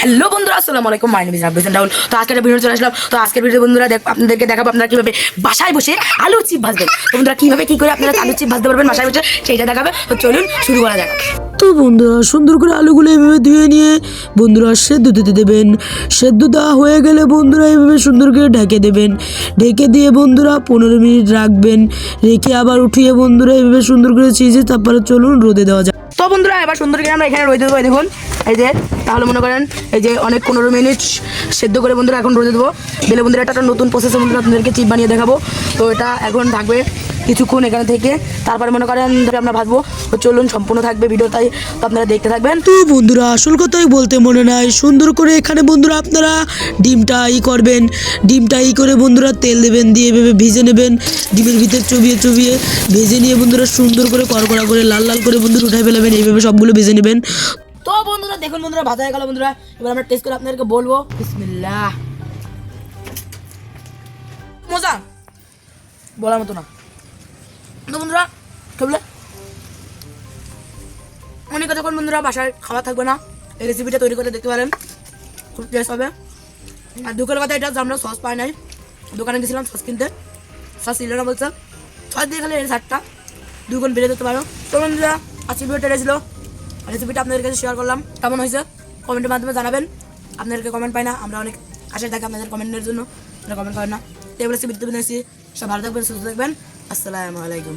Hello বন্ধুরা, আসসালামু আলাইকুম। মাই নেম ইজ রাব্বিস রাহুল। তো আজকের ভিডিও চলে আসলাম। তো আজকের ভিডিও বন্ধুরা আপনাদেরকে দেখাবো আপনারা কিভাবে বাসায় বসে আলু চিপ ভাজবেন। তো বন্ধুরা কিভাবে কি করে আপনারা আলু চিপ ভাজতে পারবেন বাসায় বসে সেইটা দেখাবে। তো চলুন শুরু করা যাক। তো বন্ধুরা সুন্দর করে আলুগুলো এভাবে ধুয়ে নিয়ে বন্ধুরা সেদ্ধ দিতে দেবেন। সেদ্ধ দেওয়া হয়ে গেলে বন্ধুরা এভাবে সুন্দর করে ঢেকে দেবেন। ঢেকে দিয়ে বন্ধুরা 15 মিনিট রাখবেন। রেখে আবার উঠিয়ে বন্ধুরা এভাবে সুন্দর করে চিজে তারপরে চলুন রোদে দেওয়া যায়। তো বন্ধুরা এবার সুন্দর করে আমরা এখানে রোদে দেবো। দেখুন এই যে, তাহলে মনে করেন এই যে অনেক 15 মিনিট সেদ্ধ করে বন্ধুরা এখন রোদে দেবো। দিলে বন্ধুরা একটা নতুন প্রসেসে বন্ধুরা আপনাদেরকে চিপ বানিয়ে দেখাবো। তো এটা এখন থাকবে কিছুক্ষণ এখানে থেকে, তারপরে মনে করেন আমরা ভাজবো। তো চলুন সম্পূর্ণ থাকবে ভিডিওটাই, তো আপনারা দেখতে থাকবেন। তো বন্ধুরা আসল কথাই বলতে মনে নাই, সুন্দর করে এখানে বন্ধুরা আপনারা ডিমটা করবেন। ডিমটা করে বন্ধুরা তেল দেবেন, দিয়ে এভাবে ভেজে নেবেন। ডিমের ভিতর চবিয়ে চবিয়ে ভেজে নিয়ে বন্ধুরা সুন্দর করে কড়কড়া করে লাল লাল করে বন্ধুরা উঠাই ফেলাবেন। এইভাবে সবগুলো ভেজে নেবেন। তো বন্ধুরা দেখুন বন্ধুরা ভাজা হয়ে গেল বন্ধুরা। এবার আমরা টেস্ট করে আপনাদেরকে বলবো। বিসমিল্লাহ, মজা বলার মতো না। তো বন্ধুরা কেবল অনেক যখন বন্ধুরা বাসায় খাওয়া থাকবে না, এই রেসিপিটা তৈরি করে দেখতে পারেন, খুব টেস্ট হবে। আর দুঃখের কথা এটা যে আমরা সস পাই নাই, দোকানে গেছিলাম সস কিনতে, সস ছিল না বলছে। সস দিয়ে খালি এই সারটা দুগুণ বেড়ে দিতে পারো। তো বন্ধুরা আজকের ভিডিওটা ছিল, রেসিপিটা আপনাদের কাছে শেয়ার করলাম। কেমন হয়েছে কমেন্টের মাধ্যমে জানাবেন। আপনাদেরকে কমেন্ট পাই না, আমরা অনেক আশায় থাকি আপনাদের কমেন্টের জন্য, আপনারা কমেন্ট করেন না। তো এবার রেসিপি সব ভালো থাকবেন, সুস্থ থাকবেন। আসসালামু আলাইকুম।